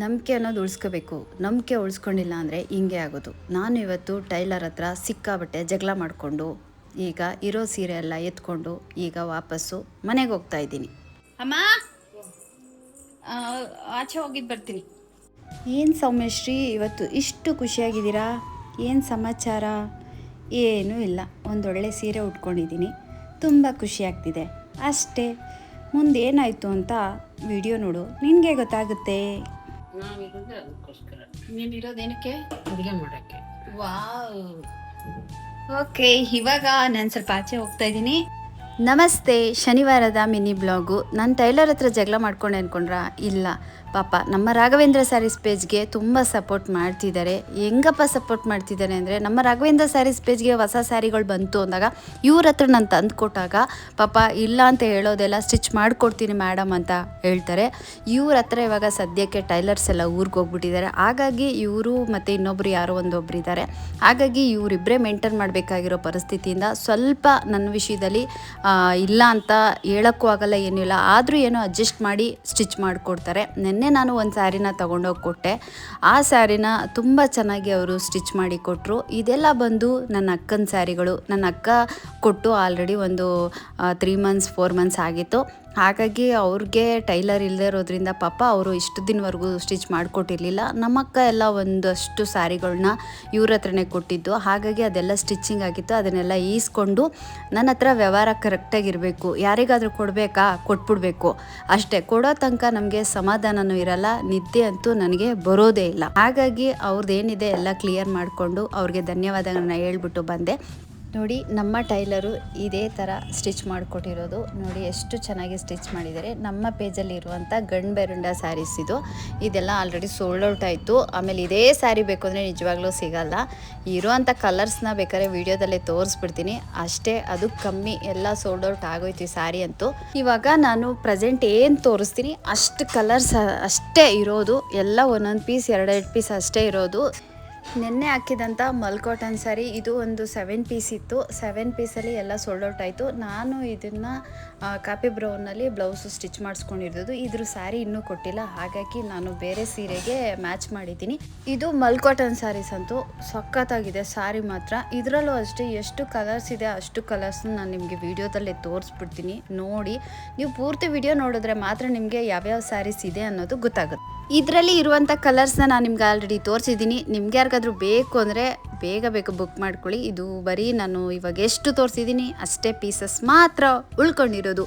ನಂಬಿಕೆ ಅನ್ನೋದು ಉಳಿಸ್ಕೋಬೇಕು. ನಂಬಿಕೆ ಉಳಿಸ್ಕೊಂಡಿಲ್ಲ ಅಂದರೆ ಹಿಂಗೆ ಆಗೋದು. ನಾನು ಇವತ್ತು ಟೈಲರ್ ಹತ್ರ ಸಿಕ್ಕಾಬಟ್ಟೆ ಜಗಳ ಮಾಡಿಕೊಂಡು ಈಗ ಇರೋ ಸೀರೆ ಎಲ್ಲ ಎತ್ಕೊಂಡು ಈಗ ವಾಪಸ್ಸು ಮನೆಗೆ ಹೋಗ್ತಾ ಇದ್ದೀನಿ. ಅಮ್ಮ ಆಚೆ ಹೋಗಿದ್ದು ಬರ್ತೀನಿ. ಏನು ಸೌಮ್ಯಶ್ರೀ ಇವತ್ತು ಇಷ್ಟು ಖುಷಿಯಾಗಿದ್ದೀರಾ? ಏನು ಸಮಾಚಾರ? ಏನೂ ಇಲ್ಲ, ಒಂದೊಳ್ಳೆ ಸೀರೆ ಉಟ್ಕೊಂಡಿದ್ದೀನಿ, ತುಂಬ ಖುಷಿಯಾಗ್ತಿದೆ ಅಷ್ಟೇ. ಮುಂದೇನಾಯಿತು ಅಂತ ವಿಡಿಯೋ ನೋಡು, ನಿನಗೆ ಗೊತ್ತಾಗುತ್ತೆ. ನಾವಿರೋದು ಅದಕ್ಕೋಸ್ಕರ. ನೀನಿರೋದೇನಕ್ಕೆ? ಅಡುಗೆ ಮಾಡೋಕ್ಕೆ. Wow, okay. ಇವಾಗ ನಾನು ಸ್ವಲ್ಪ ಆಚೆ ಹೋಗ್ತಾ ಇದ್ದೀನಿ. ನಮಸ್ತೆ, ಶನಿವಾರದ ಮಿನಿ ಬ್ಲಾಗು. ನಾನು ಟೈಲರ್ ಹತ್ರ ಜಗಳ ಮಾಡ್ಕೊಂಡೆ ಅಂದ್ಕೊಂಡ್ರಾ? ಇಲ್ಲ, ಪಾಪ ನಮ್ಮ ರಾಘವೇಂದ್ರ ಸ್ಯಾರೀಸ್ ಪೇಜ್ಗೆ ತುಂಬ ಸಪೋರ್ಟ್ ಮಾಡ್ತಿದ್ದಾರೆ. ಹೆಂಗಪ್ಪ ಸಪೋರ್ಟ್ ಮಾಡ್ತಿದ್ದಾರೆ ಅಂದರೆ, ನಮ್ಮ ರಾಘವೇಂದ್ರ ಸ್ಯಾರೀಸ್ ಪೇಜ್ಗೆ ಹೊಸ ಸ್ಯಾರಿಗಳು ಬಂತು ಅಂದಾಗ ಇವ್ರ ಹತ್ರ ನಾನು ತಂದು ಕೊಟ್ಟಾಗ ಪಾಪ ಇಲ್ಲ ಅಂತ ಹೇಳೋದೆಲ್ಲ ಸ್ಟಿಚ್ ಮಾಡಿಕೊಡ್ತೀನಿ ಮೇಡಮ್ ಅಂತ ಹೇಳ್ತಾರೆ. ಇವ್ರ ಹತ್ರ ಇವಾಗ ಸದ್ಯಕ್ಕೆ ಟೈಲರ್ಸ್ ಎಲ್ಲ ಊರಿಗೆ ಹೋಗ್ಬಿಟ್ಟಿದ್ದಾರೆ. ಹಾಗಾಗಿ ಇವರು ಮತ್ತು ಇನ್ನೊಬ್ರು ಯಾರೋ ಒಂದೊಬ್ರು ಇದ್ದಾರೆ. ಹಾಗಾಗಿ ಇವರಿಬ್ಬರೇ ಮೇಂಟೈನ್ ಮಾಡಬೇಕಾಗಿರೋ ಪರಿಸ್ಥಿತಿಯಿಂದ ಸ್ವಲ್ಪ ನನ್ನ ವಿಷಯದಲ್ಲಿ ಇಲ್ಲ ಅಂತ ಹೇಳೋಕ್ಕೂ ಆಗಲ್ಲ, ಏನೂ ಇಲ್ಲ. ಆದರೂ ಏನೋ ಅಡ್ಜಸ್ಟ್ ಮಾಡಿ ಸ್ಟಿಚ್ ಮಾಡಿಕೊಡ್ತಾರೆ. ನಿನ್ನೆ ನಾನು ಒಂದು ಸ್ಯಾರಿನ ತೊಗೊಂಡೋಗಿ ಕೊಟ್ಟೆ. ಆ ಸ್ಯಾರಿನ ತುಂಬ ಚೆನ್ನಾಗಿ ಅವರು ಸ್ಟಿಚ್ ಮಾಡಿ ಕೊಟ್ಟರು. ಇದೆಲ್ಲ ಬಂದು ನನ್ನ ಅಕ್ಕನ ಸ್ಯಾರಿಗಳು. ನನ್ನ ಅಕ್ಕ ಕೊಟ್ಟು ಆಲ್ರೆಡಿ ಒಂದು 3 ಮಂತ್ಸ್ 4 ಮಂತ್ಸ್ ಆಗಿತ್ತು. ಹಾಗಾಗಿ ಅವ್ರಿಗೆ ಟೈಲರ್ ಇಲ್ಲದೆ ಇರೋದ್ರಿಂದ ಪಾಪ ಅವರು ಇಷ್ಟು ದಿನವರೆಗೂ ಸ್ಟಿಚ್ ಮಾಡಿಕೊಟ್ಟಿರಲಿಲ್ಲ. ನಮ್ಮಕ್ಕ ಎಲ್ಲ ಒಂದಷ್ಟು ಸ್ಯಾರಿಗಳನ್ನ ಇವ್ರ ಹತ್ರನೇ ಕೊಟ್ಟಿದ್ದು. ಹಾಗಾಗಿ ಅದೆಲ್ಲ ಸ್ಟಿಚ್ಚಿಂಗ್ ಆಗಿತ್ತು. ಅದನ್ನೆಲ್ಲ ಈಸ್ಕೊಂಡು ನನ್ನ ಹತ್ರ ವ್ಯವಹಾರ ಕರೆಕ್ಟಾಗಿರಬೇಕು, ಯಾರಿಗಾದರೂ ಕೊಡಬೇಕಾ ಕೊಟ್ಬಿಡ್ಬೇಕು ಅಷ್ಟೇ. ಕೊಡೋ ತನಕ ನಮಗೆ ಸಮಾಧಾನನೂ ಇರಲ್ಲ, ನಿದ್ದೆ ಅಂತೂ ನನಗೆ ಬರೋದೇ ಇಲ್ಲ. ಹಾಗಾಗಿ ಅವ್ರದ್ದೇನಿದೆ ಎಲ್ಲ ಕ್ಲಿಯರ್ ಮಾಡಿಕೊಂಡು ಅವ್ರಿಗೆ ಧನ್ಯವಾದಗಳನ್ನ ಹೇಳ್ಬಿಟ್ಟು ಬಂದೆ. ನೋಡಿ, ನಮ್ಮ ಟೈಲರು ಇದೇ ಥರ ಸ್ಟಿಚ್ ಮಾಡಿಕೊಟ್ಟಿರೋದು. ನೋಡಿ ಎಷ್ಟು ಚೆನ್ನಾಗಿ ಸ್ಟಿಚ್ ಮಾಡಿದ್ದಾರೆ. ನಮ್ಮ ಪೇಜಲ್ಲಿ ಇರುವಂಥ ಗಂಡ್ಬೆರುಂಡ ಸ್ಯಾರೀಸ್ ಇದೆಲ್ಲ ಆಲ್ರೆಡಿ ಸೋಲ್ಡ್ ಔಟ್ ಆಯಿತು. ಆಮೇಲೆ ಇದೇ ಸ್ಯಾರಿ ಬೇಕು ಅಂದರೆ ನಿಜವಾಗ್ಲೂ ಸಿಗಲ್ಲ. ಇರುವಂಥ ಕಲರ್ಸ್ನ ಬೇಕಾದ್ರೆ ವಿಡಿಯೋದಲ್ಲೇ ತೋರಿಸ್ಬಿಡ್ತೀನಿ ಅಷ್ಟೇ, ಅದು ಕಮ್ಮಿ, ಎಲ್ಲ ಸೋಲ್ಡ್ ಔಟ್ ಆಗೋಯ್ತು ಈ ಸ್ಯಾರಿ ಅಂತೂ. ಇವಾಗ ನಾನು ಪ್ರೆಸೆಂಟ್ ಏನು ತೋರಿಸ್ತೀನಿ ಅಷ್ಟು ಕಲರ್ಸ್ ಅಷ್ಟೇ ಇರೋದು, ಎಲ್ಲ ಒಂದೊಂದು ಪೀಸ್ 2 ಪೀಸ್ ಅಷ್ಟೇ ಇರೋದು. ನೆನ್ನೆ ಹಾಕಿದಂಥ ಮಲ್ ಕಾಟನ್ ಸ್ಯಾರಿ ಇದು ಒಂದು 7 ಪೀಸ್ ಇತ್ತು. 7 ಪೀಸಲ್ಲಿ ಎಲ್ಲ ಸೋಲ್ಡ್ ಔಟ್ ಆಯಿತು. ನಾನು ಇದನ್ನು ಕಾಪಿ ಬ್ರೌನಲ್ಲಿ ಬ್ಲೌಸು ಸ್ಟಿಚ್ ಮಾಡಿಸ್ಕೊಂಡಿರೋದು. ಇದ್ರ ಸ್ಯಾರಿ ಇನ್ನೂ ಕೊಟ್ಟಿಲ್ಲ, ಹಾಗಾಗಿ ನಾನು ಬೇರೆ ಸೀರೆಗೆ ಮ್ಯಾಚ್ ಮಾಡಿದ್ದೀನಿ. ಇದು ಮಲ್ ಕಾಟನ್ ಸ್ಯಾರೀಸ್ ಅಂತೂ ಸಖತ್ತಾಗಿದೆ ಸ್ಯಾರಿ ಮಾತ್ರ. ಇದರಲ್ಲೂ ಅಷ್ಟೇ ಎಷ್ಟು ಕಲರ್ಸ್ ಇದೆ ಅಷ್ಟು ಕಲರ್ಸ್ನ ನಾನು ನಿಮಗೆ ವಿಡಿಯೋದಲ್ಲೇ ತೋರಿಸ್ಬಿಡ್ತೀನಿ. ನೋಡಿ, ನೀವು ಪೂರ್ತಿ ವಿಡಿಯೋ ನೋಡಿದ್ರೆ ಮಾತ್ರ ನಿಮಗೆ ಯಾವ್ಯಾವ ಸ್ಯಾರೀಸ್ ಇದೆ ಅನ್ನೋದು ಗೊತ್ತಾಗುತ್ತೆ. ಇದರಲ್ಲಿ ಇರುವಂಥ ಕಲರ್ಸ್ನ ನಾನು ನಿಮ್ಗೆ ಆಲ್ರೆಡಿ ತೋರಿಸಿದ್ದೀನಿ. ನಿಮ್ಗೆ ಯಾರಿಗಾದ್ರೂ ಬೇಕು ಅಂದರೆ ಬೇಗ ಬುಕ್ ಮಾಡ್ಕೊಳ್ಳಿ. ಇದು ಬರೀ ನಾನು ಇವಾಗ ಎಷ್ಟು ತೋರಿಸಿದ್ದೀನಿ ಅಷ್ಟೇ ಪೀಸಸ್ ಮಾತ್ರ ಉಳ್ಕೊಂಡಿರೋದು.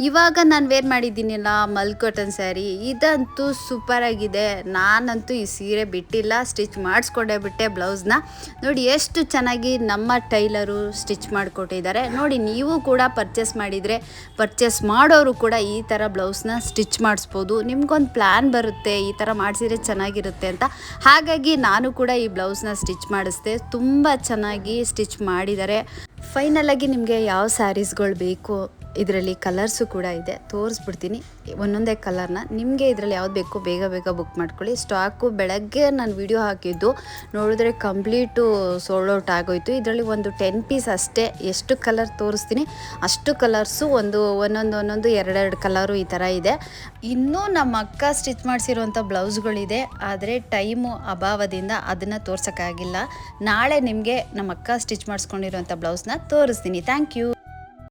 ಇವಾಗ ನಾನು ವೇರ್ ಮಾಡಿದ್ದೀನಿಲ್ಲ ಮಲ್ ಕಾಟನ್ ಸ್ಯಾರಿ, ಇದಂತೂ ಸೂಪರಾಗಿದೆ. ನಾನಂತೂ ಈ ಸೀರೆ ಬಿಟ್ಟಿಲ್ಲ, ಸ್ಟಿಚ್ ಮಾಡಿಸ್ಕೊಂಡೇ ಬಿಟ್ಟೆ ಬ್ಲೌಸ್ನ. ನೋಡಿ ಎಷ್ಟು ಚೆನ್ನಾಗಿ ನಮ್ಮ ಟೈಲರು ಸ್ಟಿಚ್ ಮಾಡಿಕೊಟ್ಟಿದ್ದಾರೆ. ನೋಡಿ, ನೀವು ಕೂಡ ಪರ್ಚೇಸ್ ಮಾಡಿದರೆ, ಪರ್ಚೇಸ್ ಮಾಡೋರು ಕೂಡ ಈ ಥರ ಬ್ಲೌಸ್ನ ಸ್ಟಿಚ್ ಮಾಡಿಸ್ಬೋದು. ನಿಮ್ಗೊಂದು ಪ್ಲ್ಯಾನ್ ಬರುತ್ತೆ, ಈ ಥರ ಮಾಡಿಸಿದ್ರೆ ಚೆನ್ನಾಗಿರುತ್ತೆ ಅಂತ. ಹಾಗಾಗಿ ನಾನು ಕೂಡ ಈ ಬ್ಲೌಸ್ನ ಸ್ಟಿಚ್ ಮಾಡಿಸ್ದೆ. ತುಂಬ ಚೆನ್ನಾಗಿ ಸ್ಟಿಚ್ ಮಾಡಿದ್ದಾರೆ. ಫೈನಲಾಗಿ ನಿಮಗೆ ಯಾವ ಸ್ಯಾರೀಸ್ಗಳು ಬೇಕು, ಇದರಲ್ಲಿ ಕಲರ್ಸು ಕೂಡ ಇದೆ, ತೋರಿಸ್ಬಿಡ್ತೀನಿ ಒಂದೊಂದೇ ಕಲರ್ನ. ನಿಮಗೆ ಇದರಲ್ಲಿ ಯಾವ್ದು ಬೇಕು ಬೇಗ ಬುಕ್ ಮಾಡ್ಕೊಳ್ಳಿ. ಸ್ಟಾಕು ಬೆಳಗ್ಗೆ ನಾನು ವಿಡಿಯೋ ಹಾಕಿದ್ದು ನೋಡಿದ್ರೆ ಕಂಪ್ಲೀಟು ಸೋಲ್ಡ್ ಔಟ್ ಆಗೋಯ್ತು. ಇದರಲ್ಲಿ ಒಂದು 10 ಪೀಸ್ ಅಷ್ಟೇ. ಎಷ್ಟು ಕಲರ್ ತೋರಿಸ್ತೀನಿ ಅಷ್ಟು ಕಲರ್ಸು, ಒಂದೊಂದು 2 ಕಲರು ಈ ಥರ ಇದೆ. ಇನ್ನೂ ನಮ್ಮ ಅಕ್ಕ ಸ್ಟಿಚ್ ಮಾಡಿಸಿರುವಂಥ ಬ್ಲೌಸ್ಗಳಿದೆ, ಆದರೆ ಟೈಮು ಅಭಾವದಿಂದ ಅದನ್ನು ತೋರ್ಸೋಕ್ಕಾಗಿಲ್ಲ. ನಾಳೆ ನಿಮಗೆ ನಮ್ಮ ಅಕ್ಕ ಸ್ಟಿಚ್ ಮಾಡಿಸ್ಕೊಂಡಿರುವಂಥ ಬ್ಲೌಸ್ನ ತೋರಿಸ್ತೀನಿ. Thank you.